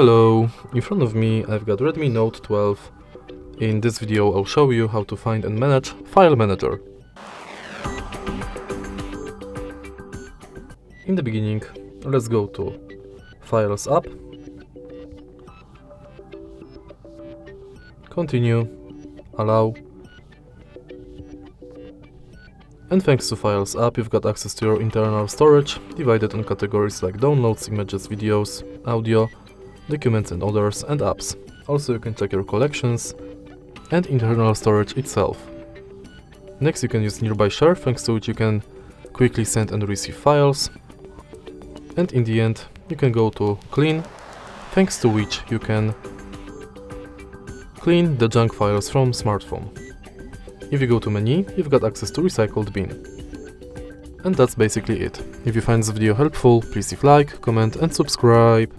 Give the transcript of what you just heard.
Hello, in front of me I've got Redmi Note 12. In this video I'll show you how to find and manage File Manager. In the beginning, let's go to Files app, continue, allow, and thanks to Files app you've got access to your internal storage divided on categories like downloads, images, videos, audio, documents and others, and apps. Also you can check your collections and internal storage itself. Next you can use nearby share, thanks to which you can quickly send and receive files. And in the end you can go to clean, thanks to which you can clean the junk files from smartphone. If you go to menu, you've got access to recycled bin. And that's basically it. If you find this video helpful, please leave like, comment and subscribe.